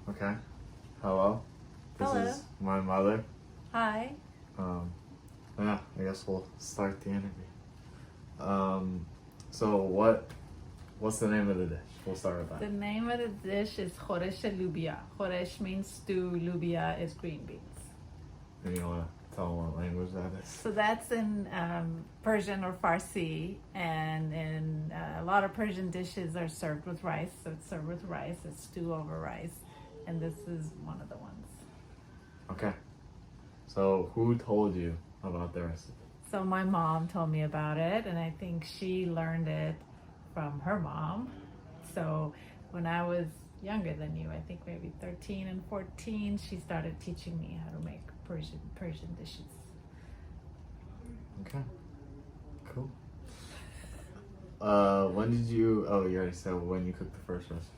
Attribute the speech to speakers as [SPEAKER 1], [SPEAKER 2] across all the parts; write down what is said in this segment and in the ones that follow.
[SPEAKER 1] Okay. Hello. This
[SPEAKER 2] Hello.
[SPEAKER 1] is my mother.
[SPEAKER 2] Hi.
[SPEAKER 1] Yeah, I guess we'll start the interview. So what's the name of the dish? We'll start with
[SPEAKER 2] The
[SPEAKER 1] that.
[SPEAKER 2] name of the dish is choresh lubia. Choresh means stew, lubia is green beans.
[SPEAKER 1] And you wanna tell them what language that is?
[SPEAKER 2] So that's in Persian or Farsi, and in a lot of Persian dishes are served with rice. So it's served with rice. It's stew over rice, and this is one of the ones.
[SPEAKER 1] Okay. So who told you about the recipe?
[SPEAKER 2] So my mom told me about it, and I think she learned it from her mom. So when I was younger than you, I think maybe 13 and 14, she started teaching me how to make Persian dishes.
[SPEAKER 1] Okay. Cool. When did you? Oh, you already said when you cooked the first recipe.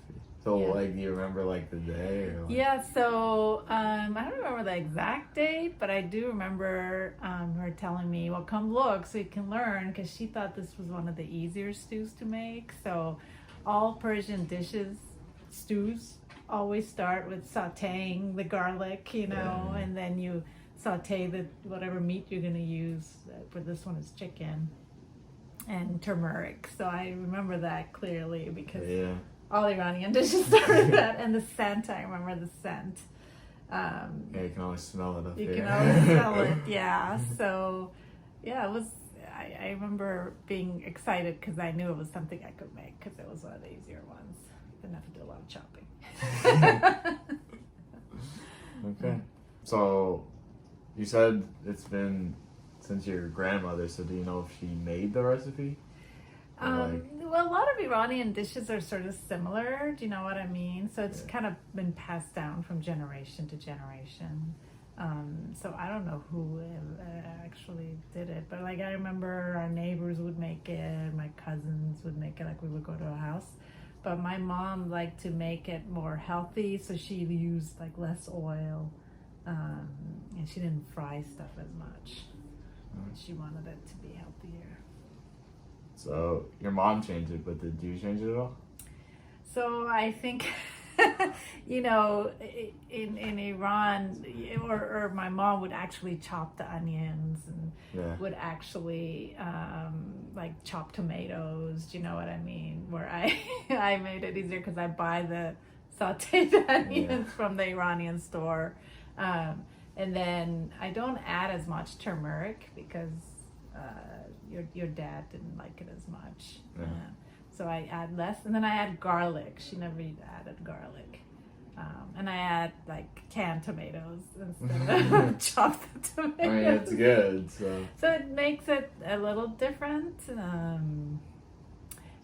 [SPEAKER 1] So
[SPEAKER 2] Yeah.
[SPEAKER 1] like, do you remember like the day or? Like...
[SPEAKER 2] Yeah, so I don't remember the exact date, but I do remember her telling me, well, come look so you can learn, because she thought this was one of the easier stews to make. So all Persian stews always start with sauteing the garlic,
[SPEAKER 1] Yeah.
[SPEAKER 2] and then you saute the whatever meat you're going to use. For this one is chicken and turmeric. So I remember that clearly because
[SPEAKER 1] Yeah.
[SPEAKER 2] all Iranian dishes start with that, and the scent. I remember the scent.
[SPEAKER 1] Yeah, you can always smell it up
[SPEAKER 2] You
[SPEAKER 1] here.
[SPEAKER 2] can always smell it. Yeah. So, yeah, it was. I remember being excited because I knew it was something I could make because it was one of the easier ones. Didn't have to do a lot of chopping.
[SPEAKER 1] Okay. So, you said it's been since your grandmother. So, do you know if she made the recipe?
[SPEAKER 2] Well, a lot of Iranian dishes are sort of similar. Do you know what I mean? So it's kind of been passed down from generation to generation. So I don't know who actually did it, but like I remember our neighbors would make it, my cousins would make it. Like we would go to a house, but my mom liked to make it more healthy, so she used like less oil, and she didn't fry stuff as much. She wanted it to be healthier.
[SPEAKER 1] So, your mom changed it, but did you change it at all?
[SPEAKER 2] So I think, in Iran, or my mom would actually chop the onions and
[SPEAKER 1] Yeah.
[SPEAKER 2] would actually like chop tomatoes. Do you know what I mean? Where I made it easier because I buy the sauteed onions from the Iranian store, and then I don't add as much turmeric because your dad didn't like it as much.
[SPEAKER 1] Yeah.
[SPEAKER 2] So I add less, and then I add garlic. She never added garlic. And I add like canned tomatoes instead of chopped tomatoes.
[SPEAKER 1] I mean, it's good.
[SPEAKER 2] So it makes it a little different. And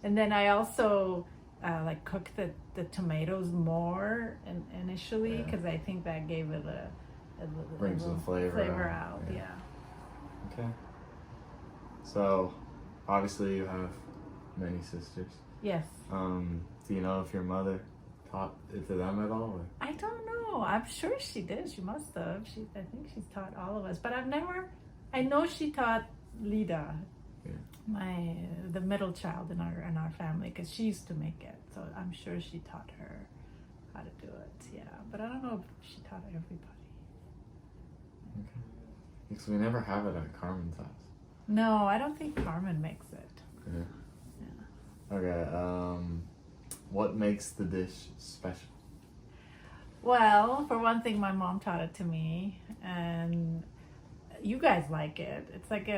[SPEAKER 2] then I also like cook the tomatoes more initially because I think that gave it
[SPEAKER 1] Brings the flavor
[SPEAKER 2] out. Yeah.
[SPEAKER 1] Okay. So, obviously, you have many sisters.
[SPEAKER 2] Yes.
[SPEAKER 1] Do you know if your mother taught it to them at all? Or?
[SPEAKER 2] I don't know. I'm sure she did. She must have. I think she's taught all of us. But I know she taught Lida, the middle child in our family, because she used to make it. So I'm sure she taught her how to do it. Yeah. But I don't know if she taught everybody.
[SPEAKER 1] Okay. Because we never have it at Carmen's house.
[SPEAKER 2] No, I don't think Carmen makes it.
[SPEAKER 1] Yeah. Okay. What makes the dish special?
[SPEAKER 2] Well, for one thing, my mom taught it to me, and you guys like it. It's like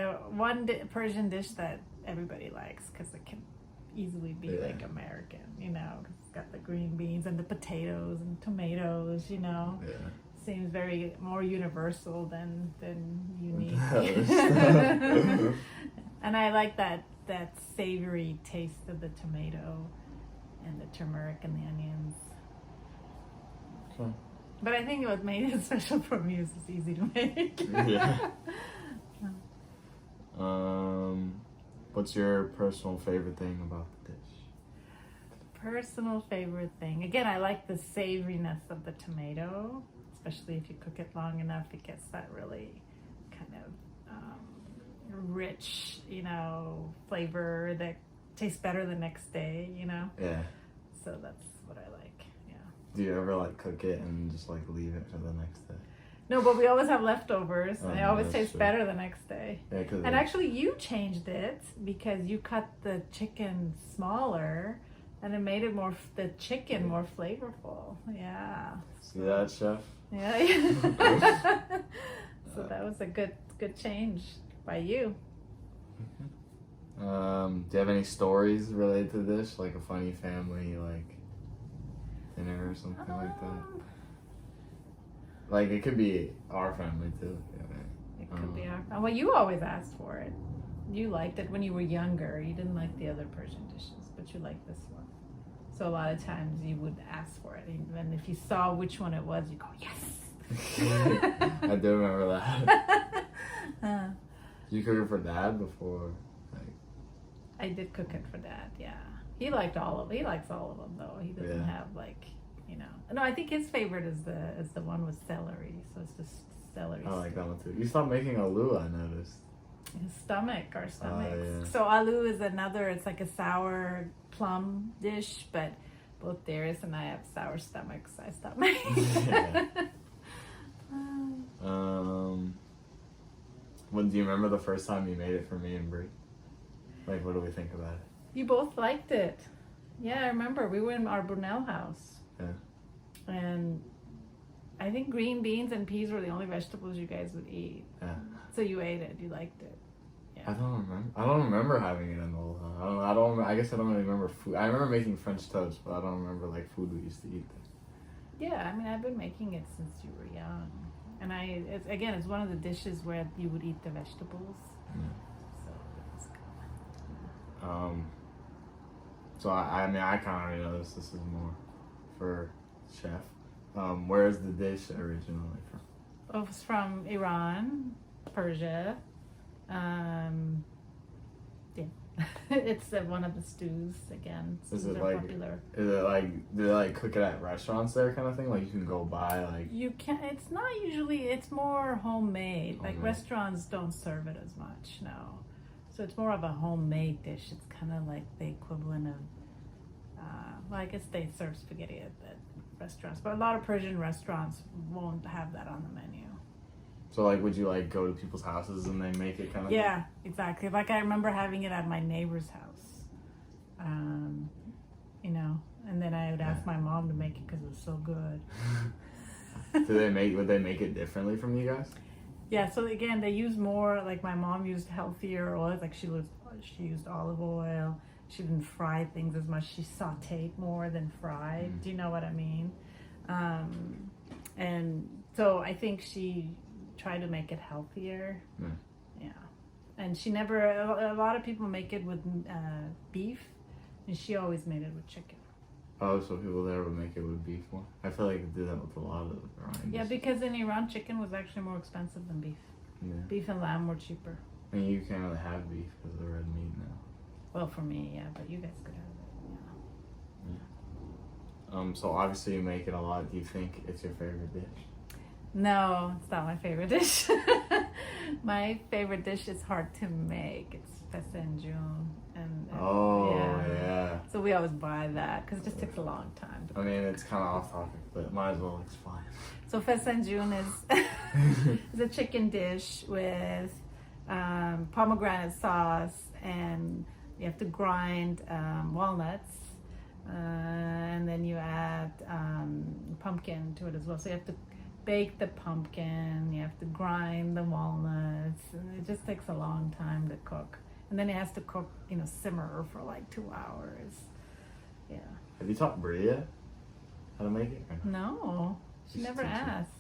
[SPEAKER 2] Persian dish that everybody likes because it can easily be like American, because it's got the green beans and the potatoes and tomatoes,
[SPEAKER 1] Yeah.
[SPEAKER 2] Seems very more universal than unique. And I like that savory taste of the tomato and the turmeric and the onions.
[SPEAKER 1] Okay.
[SPEAKER 2] But I think what made it special for me is it's easy to make.
[SPEAKER 1] Yeah. What's your personal favorite thing about the dish?
[SPEAKER 2] Personal favorite thing. Again, I like the savoriness of the tomato, especially if you cook it long enough. It gets that really kind of rich, flavor that tastes better the next day,
[SPEAKER 1] Yeah.
[SPEAKER 2] So that's what I like. Yeah.
[SPEAKER 1] Do you ever like cook it and just like leave it for the next day?
[SPEAKER 2] No, but we always have leftovers.
[SPEAKER 1] Oh,
[SPEAKER 2] It
[SPEAKER 1] no,
[SPEAKER 2] always
[SPEAKER 1] that's
[SPEAKER 2] tastes
[SPEAKER 1] true.
[SPEAKER 2] better the next day.
[SPEAKER 1] Yeah, cause
[SPEAKER 2] And actually, you changed it because you cut the chicken smaller, and it made it the chicken more flavorful. Yeah.
[SPEAKER 1] see that, chef?
[SPEAKER 2] Yeah. So that was a good change by you.
[SPEAKER 1] Do you have any stories related to this, like a funny family like dinner or something like that? Like it could be our family too. Yeah.
[SPEAKER 2] It could be our. Well, you always asked for it. You liked it when you were younger. You didn't like the other Persian dishes, but you liked this one. So a lot of times you would ask for it, and if you saw which one it was, you go yes.
[SPEAKER 1] I do remember that. Did you cook it for Dad before? Like,
[SPEAKER 2] I did cook it for Dad. Yeah, he likes all of them though. He doesn't
[SPEAKER 1] Yeah.
[SPEAKER 2] have like, you know. No, I think his favorite is the one with celery. So it's just celery.
[SPEAKER 1] I like
[SPEAKER 2] stew.
[SPEAKER 1] that one too. You stopped making aloo, I noticed.
[SPEAKER 2] His stomach, our stomachs.
[SPEAKER 1] yeah.
[SPEAKER 2] So aloo is another. It's like a sour plum dish, but both Darius and I have sour stomachs. I stopped making.
[SPEAKER 1] Yeah. When do you remember the first time you made it for me and Brie? Like, what do we think about it?
[SPEAKER 2] You both liked it. Yeah, I remember. We were in our Brunel house.
[SPEAKER 1] Yeah.
[SPEAKER 2] And I think green beans and peas were the only vegetables you guys would eat.
[SPEAKER 1] Yeah.
[SPEAKER 2] So you ate it. You liked it. Yeah.
[SPEAKER 1] I don't remember having it in the whole time. I don't. I guess I don't really remember food. I remember making French toast, but I don't remember like food we used to eat there.
[SPEAKER 2] Yeah, I mean, I've been making it since you were young. And it's one of the dishes where you would eat the vegetables.
[SPEAKER 1] Yeah.
[SPEAKER 2] So it was good.
[SPEAKER 1] So I mean, I kind of already know this. This is more for chef. Where is the dish originally from?
[SPEAKER 2] It was from Iran, Persia. Yeah. It's one of the stews again.
[SPEAKER 1] Is
[SPEAKER 2] Stews
[SPEAKER 1] it
[SPEAKER 2] are
[SPEAKER 1] like-
[SPEAKER 2] popular.
[SPEAKER 1] Is it like, do they like cook it at restaurants there kind of thing? Like you can go buy like.
[SPEAKER 2] You can. It's not usually. It's more homemade. Like
[SPEAKER 1] Homemade.
[SPEAKER 2] restaurants don't serve it as much. No. So it's more of a homemade dish. It's kind of like the equivalent of. Well, I guess they serve spaghetti at restaurants, but a lot of Persian restaurants won't have that on the menu.
[SPEAKER 1] So like, would you like go to people's houses and they make it kind of?
[SPEAKER 2] Yeah, exactly. Like I remember having it at my neighbor's house. You know, and then I would ask my mom to make it because it was so good.
[SPEAKER 1] Would they make it differently from you guys?
[SPEAKER 2] Yeah, so again, they use more, like my mom used healthier oils, like she used olive oil. She didn't fry things as much. She sauteed more than fried.
[SPEAKER 1] Mm.
[SPEAKER 2] Do you know what I mean? And so I think she tried to make it healthier.
[SPEAKER 1] Mm.
[SPEAKER 2] Yeah. And she never, a lot of people make it with beef, and she always made it with chicken.
[SPEAKER 1] Oh, so people there would make it with beef more? I feel like they do that with a lot of Iranian
[SPEAKER 2] Yeah,
[SPEAKER 1] dishes.
[SPEAKER 2] because in Iran, chicken was actually more expensive than beef.
[SPEAKER 1] Yeah.
[SPEAKER 2] Beef and lamb were cheaper.
[SPEAKER 1] And you can't really have beef because of the red meat now.
[SPEAKER 2] Well, for me, yeah, but you guys could have it. Yeah.
[SPEAKER 1] So obviously you make it a lot. Do you think it's your favorite dish?
[SPEAKER 2] No, it's not my favorite dish. My favorite dish is hard to make. It's fesenjoon, and
[SPEAKER 1] Oh, yeah.
[SPEAKER 2] So we always buy that because it just takes a long time.
[SPEAKER 1] I mean, it's kind of off topic, but might as well explain.
[SPEAKER 2] So fesenjoon is a chicken dish with pomegranate sauce, and you have to grind walnuts, and then you add pumpkin to it as well. So you have to bake the pumpkin, you have to grind the walnuts, and it just takes a long time to cook. And then it has to cook, simmer for like 2 hours. Yeah.
[SPEAKER 1] Have you taught Bria yet how to make it? Or no?
[SPEAKER 2] No, she
[SPEAKER 1] You should
[SPEAKER 2] never
[SPEAKER 1] teach her.
[SPEAKER 2] asked.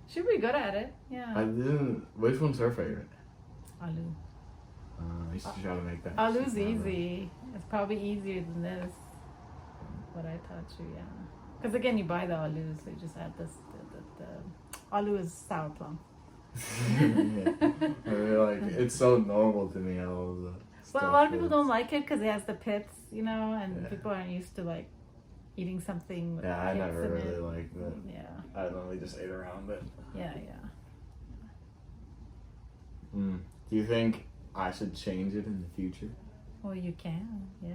[SPEAKER 2] She'd be good at it. Yeah.
[SPEAKER 1] I didn't. Which one's her favorite?
[SPEAKER 2] Aloo.
[SPEAKER 1] I used to try to make that.
[SPEAKER 2] Alu's
[SPEAKER 1] She's never-
[SPEAKER 2] easy. It's probably easier than this. What I taught you, yeah. Because again, you buy the aloo, so you just add this. The aloo is sour plum.
[SPEAKER 1] Yeah. I mean, like it's so normal to me. All the
[SPEAKER 2] Well, a lot of people don't like it because it has the pits, and
[SPEAKER 1] Yeah.
[SPEAKER 2] people aren't used to like eating something with
[SPEAKER 1] Yeah, I
[SPEAKER 2] pits
[SPEAKER 1] never
[SPEAKER 2] in
[SPEAKER 1] really
[SPEAKER 2] it.
[SPEAKER 1] liked it.
[SPEAKER 2] Yeah,
[SPEAKER 1] I normally just ate around it.
[SPEAKER 2] yeah.
[SPEAKER 1] Do you think I should change it in the future?
[SPEAKER 2] Well, you can, yeah.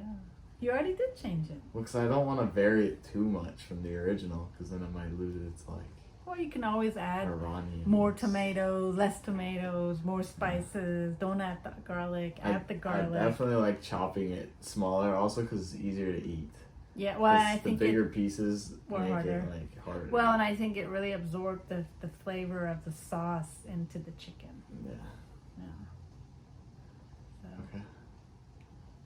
[SPEAKER 2] You already did change it.
[SPEAKER 1] Well, because I don't want to vary it too much from the original, because then it might lose its like
[SPEAKER 2] Well, you can always add
[SPEAKER 1] Iranian.
[SPEAKER 2] more tomatoes, less tomatoes, more spices. Don't add the garlic. Add the garlic.
[SPEAKER 1] I definitely like chopping it smaller, also because it's easier to eat.
[SPEAKER 2] Yeah, well, I
[SPEAKER 1] The
[SPEAKER 2] think
[SPEAKER 1] bigger pieces
[SPEAKER 2] were
[SPEAKER 1] make
[SPEAKER 2] harder.
[SPEAKER 1] it like harder.
[SPEAKER 2] Well, and I think it really absorbed the flavor of the sauce into the chicken.
[SPEAKER 1] Yeah.
[SPEAKER 2] Yeah. So.
[SPEAKER 1] Okay.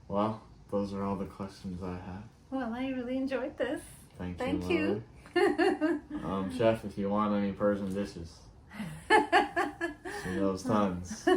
[SPEAKER 1] Well, those are all the questions I have.
[SPEAKER 2] Well, I really enjoyed this.
[SPEAKER 1] Thank
[SPEAKER 2] Thank
[SPEAKER 1] you.
[SPEAKER 2] you.
[SPEAKER 1] Molly. Chef, if you want any Persian dishes, she knows tons.